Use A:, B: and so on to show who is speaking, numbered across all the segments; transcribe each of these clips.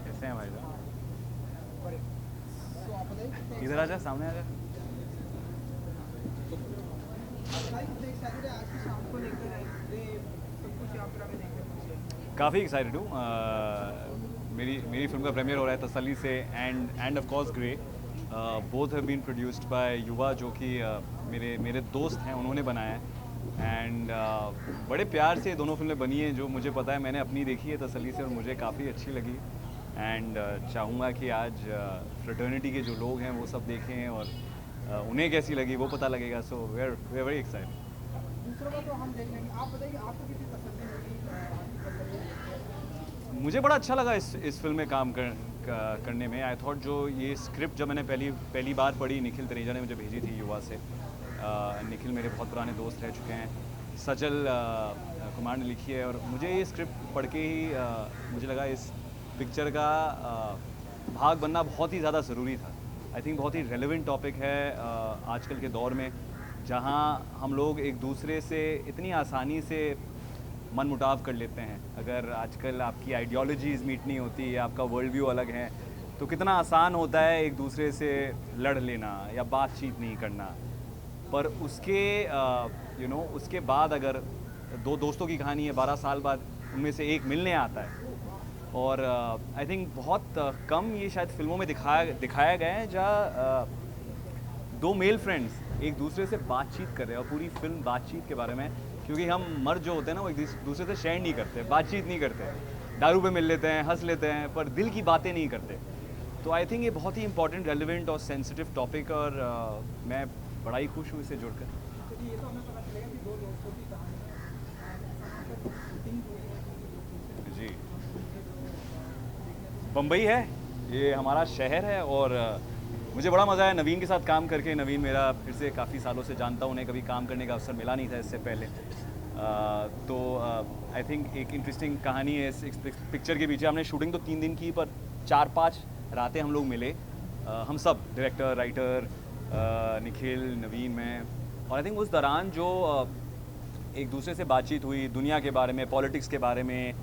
A: कैसे हैं भाई साहब? इधर आ जा, सामने आ जा। काफ़ी एक्साइटेड हूँ। मेरी मेरी फिल्म का प्रीमियर हो रहा है तसल्ली से, and of course grey. Both have been produced by Yuva, जो कि मेरे मेरे दोस्त हैं, उन्होंने बनाया है। एंड बड़े प्यार से दोनों फिल्में बनी हैं, जो मुझे पता है। मैंने अपनी देखी है तसल्ली से और मुझे काफ़ी अच्छी लगी। एंड चाहूँगा कि आज फ्रेटर्निटी के जो लोग हैं वो सब देखें और उन्हें कैसी लगी वो पता लगेगा। So we are very excited.
B: दूसरों का तो हम देख लेंगे, आप बताइए आपको कितनी पसंद है
A: मुझे बड़ा अच्छा लगा इस फिल्म में काम करने में। आई थॉट जो ये स्क्रिप्ट जब मैंने पहली बार पढ़ी, निखिल तनेजा ने मुझे भेजी थी युवा से। निखिल मेरे बहुत पुराने दोस्त रह चुके हैं। सजल कुमार ने लिखी है और मुझे ये स्क्रिप्ट पढ़ के ही मुझे लगा इस पिक्चर का भाग बनना बहुत ही ज़्यादा ज़रूरी था। आई थिंक बहुत ही रेलेवेंट टॉपिक है आजकल के दौर में, जहाँ हम लोग एक दूसरे से इतनी आसानी से मन मुटाव कर लेते हैं। अगर आजकल आपकी आइडियोलॉजीज़ मीट नहीं होती, आपका वर्ल्ड व्यू अलग है, तो कितना आसान होता है एक दूसरे से लड़ लेना या बातचीत नहीं करना। पर उसके उसके बाद अगर दो दोस्तों की कहानी है, 12 साल बाद उनमें से एक मिलने आता है। और आई थिंक बहुत कम ये शायद फिल्मों में दिखाया गया है, जहाँ दो मेल फ्रेंड्स एक दूसरे से बातचीत कर रहे हैं और पूरी फिल्म बातचीत के बारे में। क्योंकि हम मर्द जो होते हैं ना, वो एक दूसरे से शेयर नहीं करते, बातचीत नहीं करते, दारू पे मिल लेते हैं, हंस लेते हैं, पर दिल की बातें नहीं करते। तो आई थिंक ये बहुत ही इंपॉर्टेंट, रेलिवेंट और सेंसिटिव टॉपिक, और मैं बड़ा ही खुश हूँ इसे जुड़कर।
B: ये तो हमें पता चलेगा कि दो दोस्तों की कहानी
A: जी, बम्बई है, ये हमारा शहर है। और मुझे बड़ा मज़ा आया नवीन के साथ काम करके। नवीन मेरा फिर से काफ़ी सालों से जानता हूँ, उन्हें कभी काम करने का अवसर मिला नहीं था इससे पहले। तो आई थिंक एक इंटरेस्टिंग कहानी है इस पिक्चर के पीछे। हमने शूटिंग तो 3 दिन की, पर 4-5 रातें हम लोग मिले, हम सब, डायरेक्टर, राइटर, निखिल, नवीन, मैं। और आई थिंक उस दौरान जो एक दूसरे से बातचीत हुई, दुनिया के बारे में, पॉलिटिक्स के बारे में,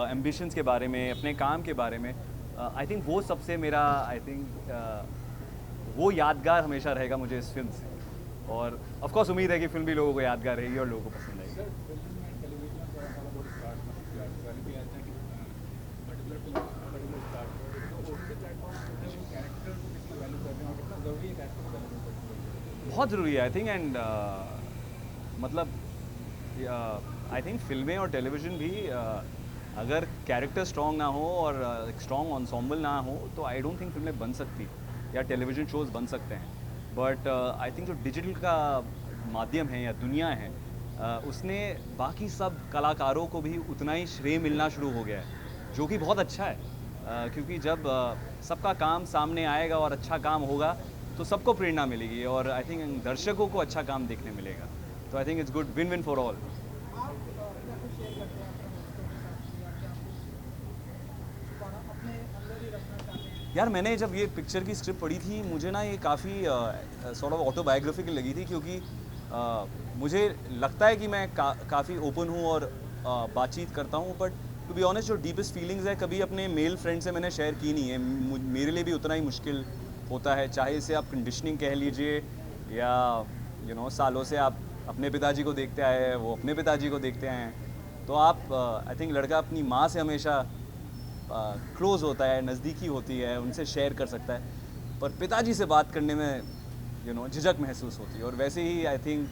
A: एम्बिशंस के बारे में, अपने काम के बारे में, आई थिंक वो सबसे मेरा, आई थिंक वो यादगार हमेशा रहेगा मुझे इस फिल्म से। और ऑफ कोर्स उम्मीद है कि फिल्म भी लोगों को यादगार रहेगी और लोगों को पसंद आएगी। बहुत ज़रूरी है आई थिंक। एंड मतलब आई थिंक फिल्में और टेलीविज़न भी अगर कैरेक्टर स्ट्रॉन्ग ना हो और एक स्ट्रॉन्ग ensemble ना हो, तो आई डोंट थिंक फिल्में बन सकती या टेलीविज़न शोज़ बन सकते हैं। बट आई थिंक जो डिजिटल का माध्यम है या दुनिया है, उसने बाकी सब कलाकारों को भी उतना ही श्रेय मिलना शुरू हो गया है, जो कि बहुत अच्छा है। क्योंकि जब सबका काम सामने आएगा और अच्छा काम होगा, तो सबको प्रेरणा मिलेगी और आई थिंक दर्शकों को अच्छा काम देखने मिलेगा। तो I think it's good, win win for all.
B: आप क्या कुछ शेयर करते हैं अपने दोस्तों के साथ, या क्या कुछ अपने अंदर ही रखना चाहते हैं?
A: यार मैंने जब ये पिक्चर की स्क्रिप्ट पढ़ी थी, मुझे ना ये काफ़ी सॉर्ट ऑफ ऑटोबायोग्राफिकल लगी थी। क्योंकि मुझे लगता है कि मैं काफ़ी ओपन हूँ और बातचीत करता हूँ, बट टू बी ऑनेस्ट जो डीपेस्ट फीलिंग्स है कभी अपने मेल फ्रेंड से मैंने शेयर की नहीं है। मेरे लिए भी उतना ही मुश्किल होता है, चाहे इसे आप कंडीशनिंग कह लीजिए या सालों से आप अपने पिताजी को देखते आए हैं, वो अपने पिताजी को देखते आए हैं। तो आप आई थिंक लड़का अपनी माँ से हमेशा क्लोज़ होता है, नज़दीकी होती है, उनसे शेयर कर सकता है, पर पिताजी से बात करने में झिझक महसूस होती है। और वैसे ही आई थिंक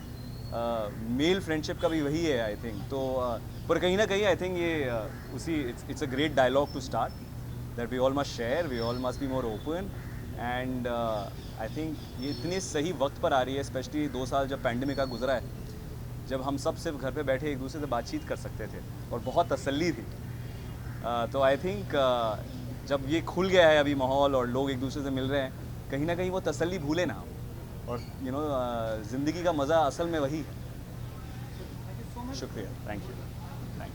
A: मेल फ्रेंडशिप का भी वही है आई थिंक। तो पर कहीं ना कहीं आई थिंक ये उसी it's a great dialogue to start, that we all must share, we all must be more open. And I think ये इतने सही वक्त पर आ रही है, स्पेशली 2 साल जब पैंडेमिक का गुजरा है, जब हम सब सिर्फ घर पे बैठे एक दूसरे से बातचीत कर सकते थे और बहुत तसल्ली थी। तो आई थिंक जब ये खुल गया है अभी माहौल और लोग एक दूसरे से मिल रहे हैं, कहीं ना कहीं वो तसल्ली भूले ना, और ज़िंदगी का मज़ा असल में वही है। शुक्रिया, थैंक यू, थैंक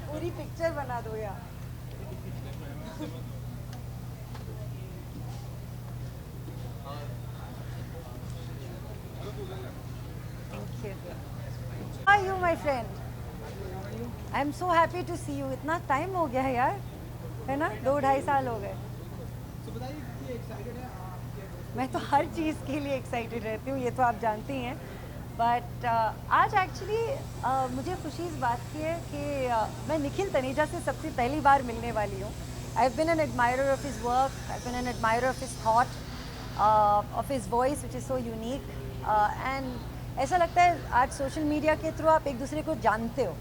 C: पूरी पिक्चर बना दो यार। How are you, my friend? I am so happy to see you. इतना टाइम हो गया है यार, है ना? 2-2.5 साल हो गए।
B: तो बताइए कितनी एक्साइटेड है आपके?
C: मैं तो हर चीज़ के लिए एक्साइटेड रहती हूँ, ये तो आप जानती हैं। बट आज एक्चुअली मुझे खुशी इस बात की है कि मैं निखिल तनेजा से सबसे पहली बार मिलने वाली हूँ। I have been an admirer of his work, I have been an admirer of his thought, of his voice which is so unique, and ऐसा लगता है आज सोशल मीडिया के थ्रू आप एक दूसरे को जानते हो,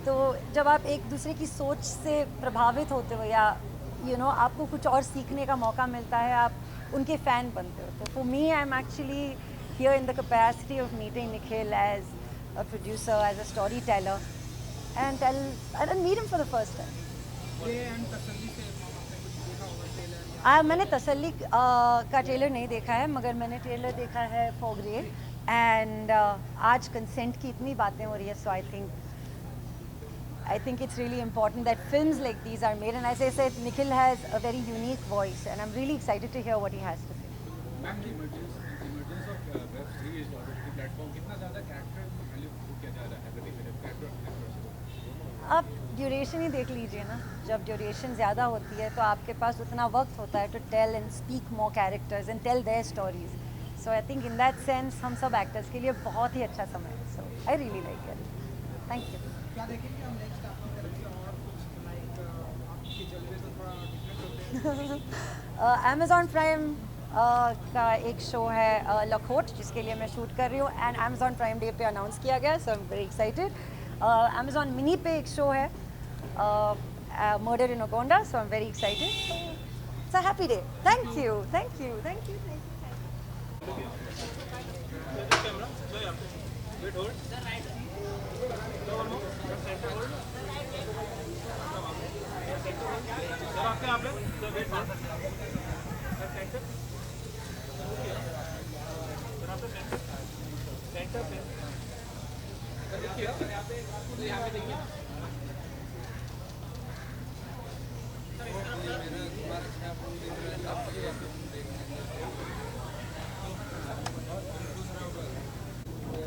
C: तो जब आप एक दूसरे की सोच से प्रभावित होते हो या आपको कुछ और सीखने का मौका मिलता है, आप उनके फ़ैन बनते हो। तो for me I am actually here in the capacity of meeting Nikhil as a producer, as a storyteller, and I'll meet him for the first time.
B: तसल्ली से आपने कुछ देखा होगा ट्रेलर?
C: मैंने तसल्ली का ट्रेलर नहीं देखा है, मगर मैंने ट्रेलर देखा है फॉर ग्रेड, एंड आज कंसेंट की इतनी बातें हो रही है, सो I think it's really important that films like these are made, and as I said, Nikhil has a very unique voice, and I'm really excited to hear what he has to say.
D: Ma'am the emergence of web series और OTT platform कितना ज़्यादा character value किया जा रहा है प्रति minute character?
C: आप duration ही देख लीजिए ना, जब ड्यूरेशन ज़्यादा होती है तो आपके पास उतना वक्त होता है to tell and speak more characters and tell their stories. So I think in that sense हम सब एक्टर्स के लिए बहुत ही अच्छा समय है। So I really like it. Thank you.
B: क्या देखेंगे हम नेक्स्ट आपकी तरफ से और कुछ लाइक आपके जलवे तो थोड़ा डिफरेंट होते हैं?
C: अमेज़ॉन प्राइम का एक शो है लखोट, जिसके लिए मैं शूट कर रही हूँ, एंड अमेज़ॉन प्राइम डे पे अनाउंस किया गया, so I am very excited. Amazon mini पे एक शो है murder in Agonda, so I am very excited. It's a happy day. Thank you, thank you, thank you, thank you.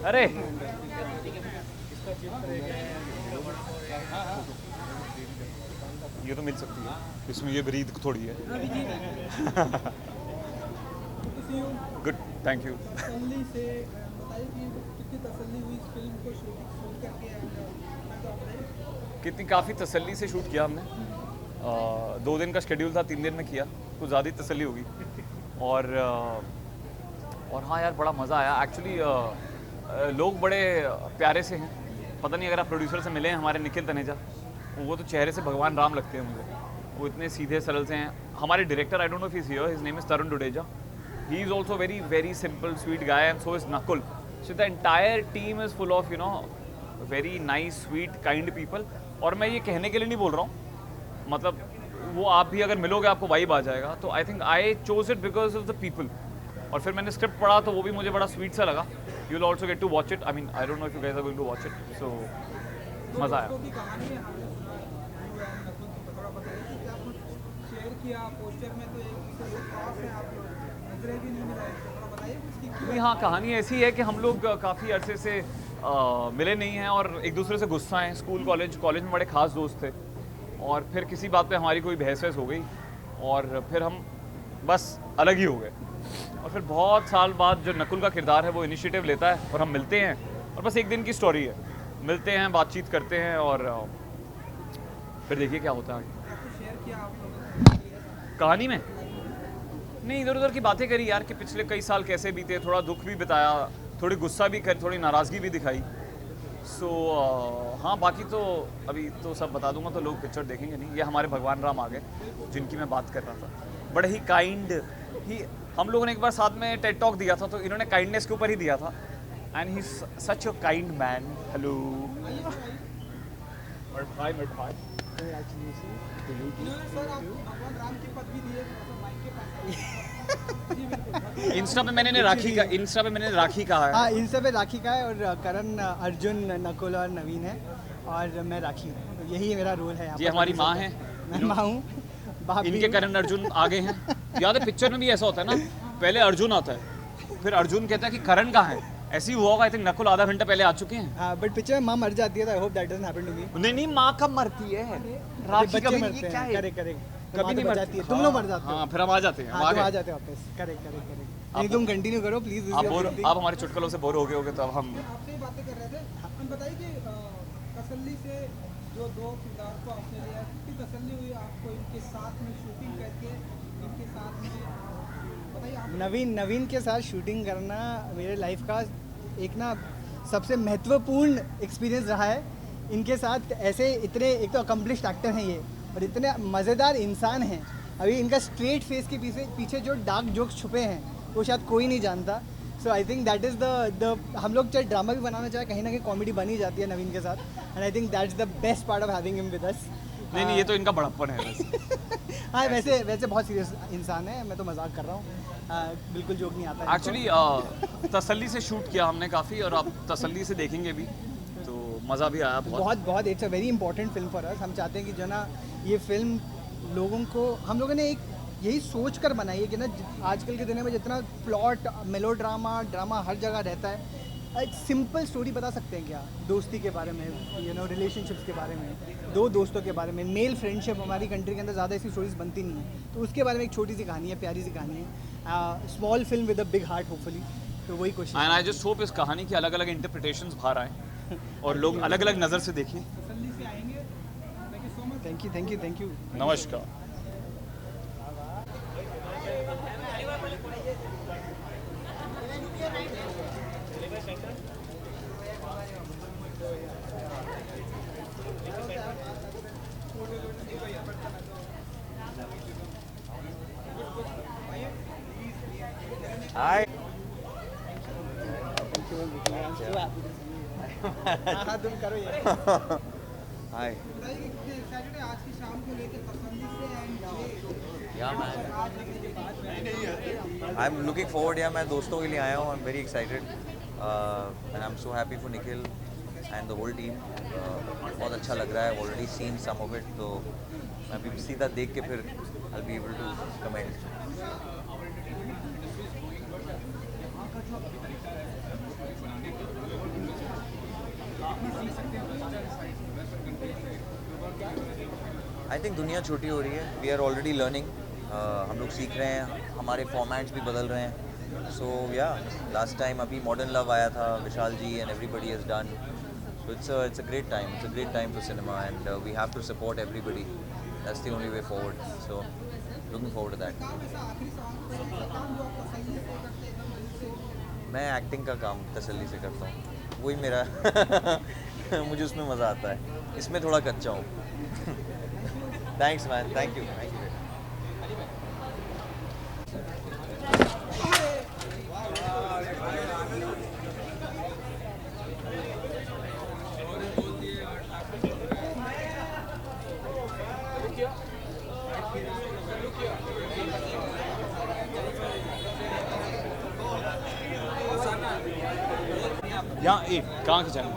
A: अरे ये तो मिल सकती है, इसमें ये ब्रीद थोड़ी है। Good, thank you.
B: तसल्ली से बताइए कि कितनी तसल्ली हुई इस फिल्म को शूट करके, एंड तो बताइए।
A: कितनी, काफ़ी तसल्ली से शूट किया हमने। 2 दिन का शेड्यूल था, 3 दिन में किया, कुछ ज़्यादा ही तसल्ली होगी। और हाँ यार, बड़ा मज़ा आया एक्चुअली। लोग बड़े प्यारे से हैं, पता नहीं अगर आप प्रोड्यूसर से मिले हैं हमारे निखिल तनेजा, वो तो चेहरे से भगवान राम लगते हैं मुझे। वो इतने सीधे सरल से हैं। हमारे director, I don't know if he is here, his name is Tarun Dudeja. He is also very very simple sweet guy, and so is Nakul. So the entire team is full of very nice sweet kind people. और मैं ये कहने के लिए नहीं बोल रहा हूँ, मतलब वो आप भी अगर मिलोगे आपको वाइब आ जाएगा। तो I think I chose it because of the people. और फिर मैंने स्क्रिप्ट पढ़ा तो वो भी मुझे बड़ा स्वीट सा लगा। You will also get to watch it. I mean I don't know if you guys are going to watch it. So मज़ा आया।
B: की कहानी है, हमने सुना नकुल की, थोड़ा बताइए कि क्या कुछ शेयर किया पोस्टर में, तो एक दूसरे से क्रॉस है, आप लोग नजरें भी नहीं मिलाए, थोड़ा बताइए उसकी।
A: नहीं, हाँ, कहानी ऐसी है कि हम लोग काफ़ी अरसे से मिले नहीं हैं और एक दूसरे से गुस्सा हैं। स्कूल कॉलेज में बड़े खास दोस्त थे, और फिर किसी बात पे हमारी कोई बहस वहस हो गई और फिर हम बस अलग ही हो गए। और फिर बहुत साल बाद जो नकुल का किरदार है वो इनिशिएटिव लेता है और हम मिलते हैं, और बस एक दिन की स्टोरी है। मिलते हैं, बातचीत करते हैं, और फिर देखिए क्या होता है।
B: शेयर किया आप लोगों ने
A: कहानी में नहीं, इधर उधर की बातें करी यार कि पिछले कई साल कैसे बीते, थोड़ा दुख भी बताया, थोड़ी गुस्सा भी कर, थोड़ी नाराज़गी भी दिखाई। सो हाँ, बाकी तो अभी तो सब बता दूंगा तो लोग पिक्चर देखेंगे नहीं। ये हमारे भगवान राम आ गए जिनकी मैं बात कर रहा था। बड़े ही काइंड ही, हम लोगों ने एक बार साथ में टेड टॉक दिया था तो इन्होंने काइंडनेस के ऊपर ही दिया था। And he such a kind man. Hello भाई
B: इन्होंने सर आप भगवान राम की पदवी दी है तो माइक के पास जी बिल्कुल।
A: इंस्टा पे मैंने राखी कहा है।
E: हाँ, इन सब पे राखी का है और करण, अर्जुन, नकुल और नवीन है और मैं राखी हूँ। तो यही मेरा रोल है यहाँ
A: ये
E: पर।
A: हमारी माँ है।
E: मैं माँ हूँ, बाप भी
A: इनके
E: हूँ।
A: करण अर्जुन आगे हैं। याद है पिक्चर में भी ऐसा होता है ना, पहले अर्जुन आता है फिर अर्जुन कहता है कि करण कहाँ है। ऐसे ही हुआ होगा। आई थिंक नकुल आधा घंटा पहले आ चुके हैं।
E: हाँ, बट पिक्चर में माँ मर जाती है तो I hope that doesn't happen to me.
A: नहीं नहीं, माँ कब मरती है? राखी
E: बच्चे
A: कभी
E: मरते
A: ये क्या
E: हैं।
A: है?
E: Correct correct.
A: कभी नहीं
E: जाती है, तुम लोग मर जाते हो।
A: हाँ, फिर हम आ जाते हैं।
E: हाँ, तुम आ जाते हो वापस। Correct correct correct. नहीं, तुम कंटिन्यू करो प्लीज।
A: आप हमारे चुटकुलों से बोर हो गए होगे तो अब हम
B: आपसे ही बातें कर रहे थे। हम बताइए कि तसल्ली से जो दो किरदार को आपने लिया, कितनी तसल्ली हुई आपको इनके साथ में शूटिंग करके, इनके साथ में बताइए आप।
E: नवीन के साथ शूटिंग करना मेरे लाइफ का एक ना सबसे महत्वपूर्ण एक्सपीरियंस रहा है। इनके साथ ऐसे इतने, एक तो अकम्पलिश्ड एक्टर हैं ये और इतने मज़ेदार इंसान हैं। अभी इनका स्ट्रेट फेस के पीछे जो डार्क जोक्स छुपे हैं वो शायद कोई नहीं जानता। So I think that is the हम लोग चाहे ड्रामा भी बनाना चाहे कहीं ना कहीं कॉमेडी बन ही जाती है नवीन के साथ। And I think that's the best part of having him with us.
A: नहीं, ये तो इनका बड़प्पन है बस।
E: हाँ, वैसे बहुत सीरियस इंसान है। मैं तो मजाक कर रहा हूँ, बिल्कुल जोक नहीं आता है।
A: एक्चुअली तसल्ली से शूट किया हमने काफ़ी, और आप तसल्ली से देखेंगे भी तो मज़ा भी आया बहुत।
E: बहुत it's a very important film for us. हम चाहते हैं कि जो ना ये फिल्म लोगों को, हम लोगों ने एक यही सोच कर बनाई है कि ना आजकल के दिनों में जितना प्लॉट, ड्रामा हर जगह रहता है, एक सिंपल स्टोरी बता सकते हैं क्या दोस्ती के बारे में, रिलेशनशिप्स के बारे में, दो दोस्तों के बारे में, मेल फ्रेंडशिप। हमारी कंट्री के अंदर ज़्यादा ऐसी स्टोरीज बनती नहीं है, तो उसके बारे में एक छोटी सी कहानी है, प्यारी सी कहानी है। Small film with a big heart hopefully. तो वही कोशिश।
A: एंड आई जस्ट होप इस कहानी की अलग अलग इंटरप्रिटेशंस बाहर आए और लोग अलग अलग नज़र से देखें।
B: तसल्ली से आएंगे। Thank you so much.
E: Thank you.
A: नमस्कार।
F: Hi.
E: हाँ, तुम करो ये।
F: Hi.
B: बताइए कि कितने एक्साइटेड है आज की शाम को लेकर तसल्ली से and
F: Yeah, man. I'm looking forward. Yeah, मैं दोस्तों के लिए आया हूँ. I'm very excited. And I'm so happy for Nikhil and the whole team. बहुत अच्छा लग रहा है. I've already seen some of it. तो मैं अभी सीधा देख के फिर I'll be able to comment. I think दुनिया छोटी हो रही है. We are already learning. हम लोग सीख रहे हैं, हमारे फॉर्मेट्स भी बदल रहे हैं. सो या लास्ट टाइम अभी मॉडर्न लव आया था, Vishal ji and everybody has done. So it's a great time. It's a great time for cinema and we have to support everybody. That's the only way forward. So looking forward to that.
B: काम ऐसा आखिरी सवाल का काम जो आप तसल्ली से करते हैं एकदम दिल से।
F: मैं एक्टिंग का काम तसल्ली से करता हूँ. वही मेरा मुझे उसमें मज़ा आता है. इसमें थोड़ा कच्चा हूँ. Thanks man. Thank you.
A: यहाँ एक कहाँ की चैनल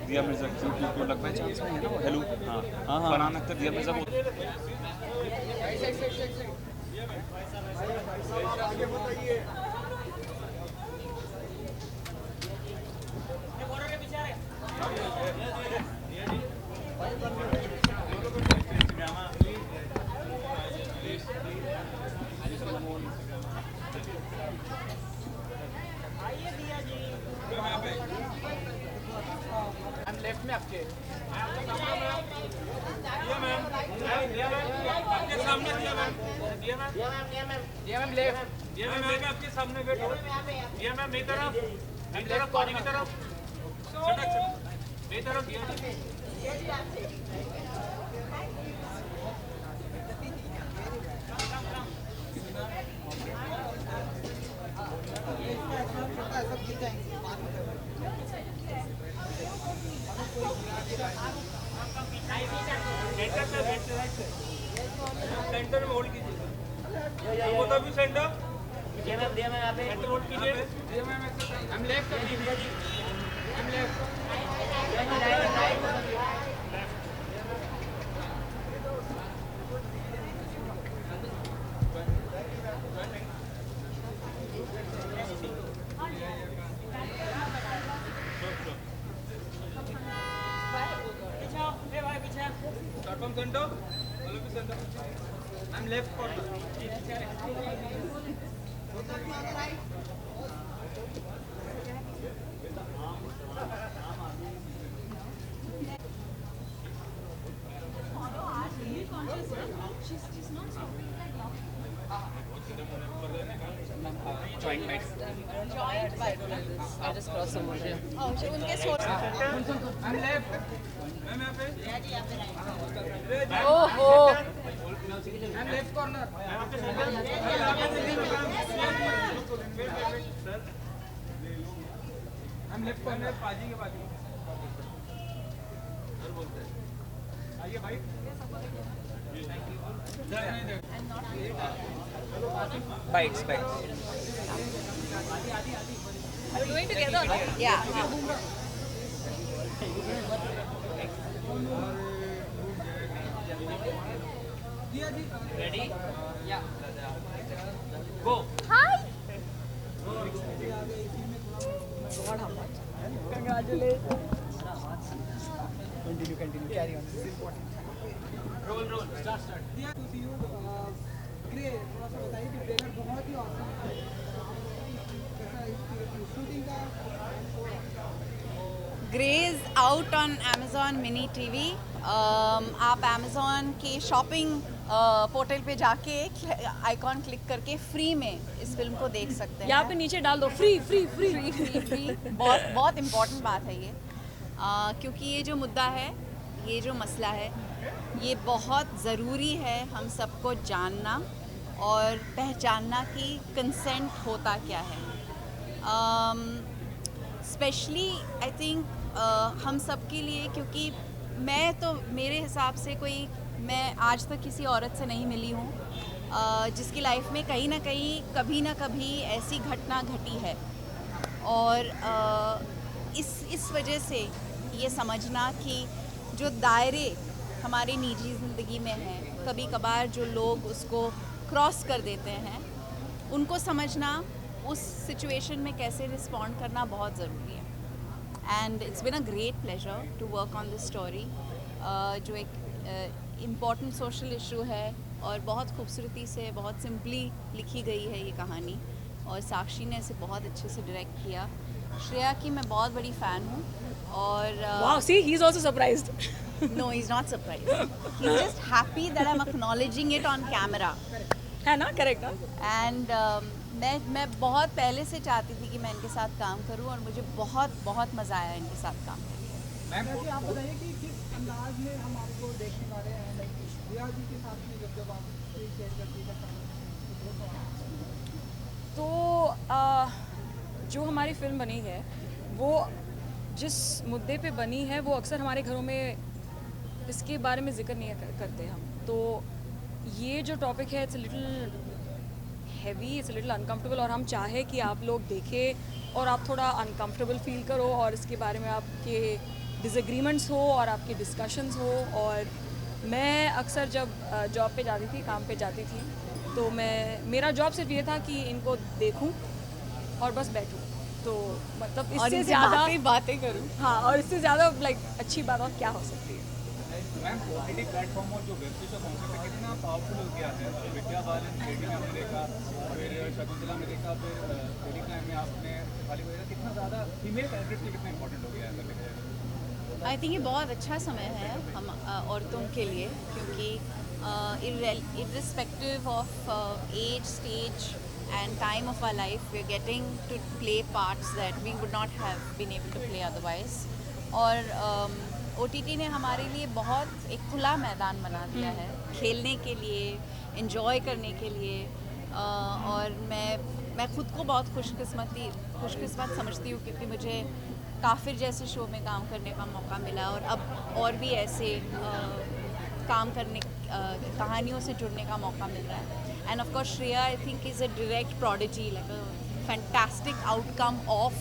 A: दिया मिर्जा को लगभग चांस में है ना। हेलो, हाँ हाँ हाँ, फरहान अख्तर, दिया मिर्जा को
G: आपके सामने बैठो। ये मैम मेरी तरफ पानी की तरफ मेरी तरफ सेंटर में होल्ड कीजिए। वो तो भी सेंटर सेंटर होल्ड कीजिए। हम लेफ्ट हम लेफ्ट प्लेटफॉर्म सेंटर सेंटर हम left
H: I just cross the border.
G: हम लेफ्ट मैम यहाँ पे
H: ओहो
G: हम लेफ्ट कॉर्नर हम लेफ्ट कॉर्नर पाजी के पाजी आइए भाई
F: Bites.
H: Are we going together? Yeah.
G: Ready या go
C: Hi.
E: Continue, carry on. This is important.
G: Roll start
B: दिया टू सी यू ग्रे थोड़ा सा बताइए कि ट्रेलर बहुत ही awesome है। कैसा शूटिंग का
I: grey's out on Amazon mini TV. आप Amazon के शॉपिंग पोर्टल पे जाके आइकॉन क्लिक करके फ्री में इस फिल्म को देख सकते हैं।
H: यहाँ पे नीचे डाल दो फ्री फ्री फ्री
I: फ्री बहुत इम्पोर्टेंट बात है ये, क्योंकि ये जो मुद्दा है, ये जो मसला है, ये बहुत ज़रूरी है हम सबको जानना और पहचानना कि कंसेंट होता क्या है। स्पेशली आई थिंक हम सब के लिए, क्योंकि मैं तो मेरे हिसाब से मैं आज तक किसी औरत से नहीं मिली हूँ जिसकी लाइफ में कहीं ना कहीं कभी ना कभी ऐसी घटना घटी है, और इस वजह से ये समझना कि जो दायरे हमारी निजी ज़िंदगी में हैं, कभी कभार जो लोग उसको क्रॉस कर देते हैं, उनको समझना, उस सिचुएशन में कैसे रिस्पॉन्ड करना बहुत ज़रूरी है। And it's been a great pleasure to work on this story, जो एक इम्पॉर्टेंट सोशल इशू है और बहुत खूबसूरती से, बहुत सिंपली लिखी गई है ये कहानी। और साक्षी ने इसे बहुत अच्छे से डायरेक्ट किया। श्रेया की मैं बहुत बड़ी फ़ैन हूँ और
H: Wow, see, he's also surprised.
I: no, he's not surprised. He's just happy that I'm acknowledging it on camera.
H: है ना, करेक्ट ना?
I: एंड मैं बहुत पहले से चाहती थी कि मैं इनके साथ काम करूं और मुझे बहुत बहुत मज़ा आया इनके साथ काम करके।
B: वैसे आप बताइए कि किस अंदाज में हम आपको देखने वाले हैं, लाइक रिया जी के साथ में जब आप स्क्रीन शेयर करती है
H: तो जो हमारी फिल्म बनी है वो जिस मुद्दे पे बनी है वो अक्सर हमारे घरों में इसके बारे में जिक्र नहीं करते हम। तो ये जो टॉपिक है it's little heavy, it's little uncomfortable और हम चाहे कि आप लोग देखें और आप थोड़ा अनकम्फर्टेबल फील करो और इसके बारे में आपके डिसएग्रीमेंट्स हो और आपके डिस्कशंस हो। और मैं अक्सर जब जॉब पे जाती थी, काम पे जाती थी, तो मेरा जॉब सिर्फ ये था कि इनको देखूं और बस बैठूं। तो मतलब इससे ज़्यादा
I: बातें करूं।
H: हाँ, और इससे ज़्यादा लाइक अच्छी बात और क्या हो सकती है।
D: मैम ओटीटी प्लेटफॉर्म और जो वेब सीरीज का कॉन्सेप्ट है कितना पावरफुल हो गया है। विद्या बालन लेडी में हमने देखा, फिर शकुंतला में देखा, फिर टेलीग्राम में आपने खाली वगैरह, कितना ज़्यादा फीमेल कैरेक्टर्स के कितना इंपॉर्टेंट हो गया है।
I: आई थिंक ये बहुत अच्छा समय है हम औरतों के लिए, क्योंकि irrespective of age, stage and time of our life, we are getting to play parts that we would not have been able to play otherwise. और OTT ने हमारे लिए बहुत एक खुला मैदान बना दिया है खेलने के लिए, enjoy करने के लिए। और मैं खुद को बहुत खुशकिस्मत समझती हूँ, क्योंकि मुझे काफिर जैसे शो में काम करने का मौका मिला और अब और भी ऐसे काम करने, कहानियों से जुड़ने का मौका मिल रहा है। And of course Shreya I think is a direct prodigy, like a fantastic outcome of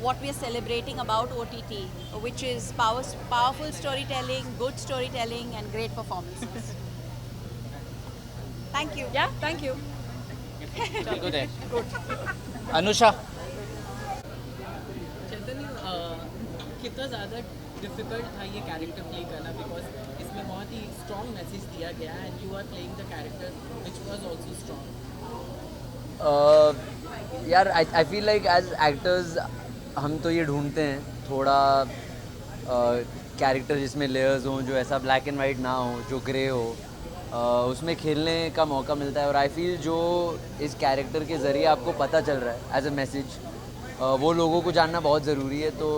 I: what we are celebrating about OTT, which is powerful storytelling, good storytelling and great performances. Thank you.
H: Yeah, thank you.
G: good है।
J: अनुषा,
K: चैतन्य, कितना ज़्यादा difficult था ये character play करना, because इसमें बहुत ही strong message दिया गया है and you are playing the character which was also strong.
J: यार I feel like as actors हम तो ये ढूंढते हैं थोड़ा कैरेक्टर जिसमें लेयर्स हों, जो ऐसा ब्लैक एंड वाइट ना हो, जो ग्रे हो, उसमें खेलने का मौका मिलता है। और आई फील जो इस कैरेक्टर के ज़रिए आपको पता चल रहा है एज अ मैसेज, वो लोगों को जानना बहुत ज़रूरी है। तो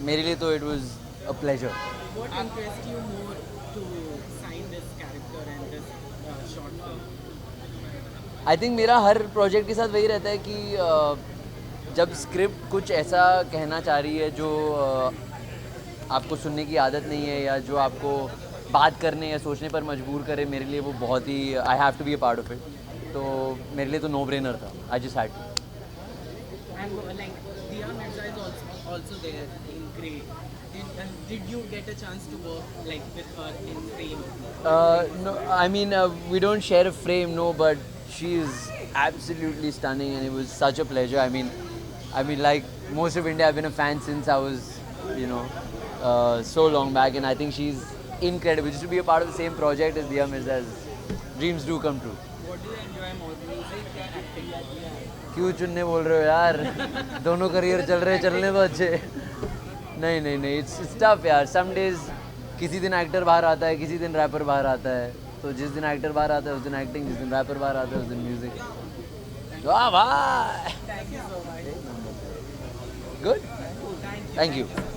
J: मेरे लिए तो it was a pleasure.
K: What interest you more to sign this character and this short film?
J: I think मेरा हर प्रोजेक्ट के साथ वही रहता है कि जब स्क्रिप्ट कुछ ऐसा कहना चाह रही है जो आपको सुनने की आदत नहीं है या जो आपको बात करने या सोचने पर मजबूर करे, मेरे लिए वो बहुत ही I have to be a part of it. तो मेरे लिए तो नो ब्रेनर था, I just had to.
K: And like Diya Mirza is also there in Grey. Did you get a chance to work like with her in frame?
J: No, I mean we don't share a frame, no, but she is absolutely stunning, and it was such a pleasure. I mean, like most of India, I've been a fan since I was, so long back, and I think she's incredible. Just to be a part of the same project as Diya Mirza's dreams do come true.
K: What do you enjoy more, music or acting?
J: क्यों चुनने बोल रहे हो यार? दोनों career चलने तो अच्छे। नहीं, इट्स टफ यार। सम डेज किसी दिन एक्टर बाहर आता है, किसी दिन रैपर बाहर आता है। तो जिस दिन एक्टर बाहर आता है उस दिन एक्टिंग, जिस दिन रैपर बाहर आता है उस दिन म्यूजिक। वाह भाई, गुड, थैंक यू।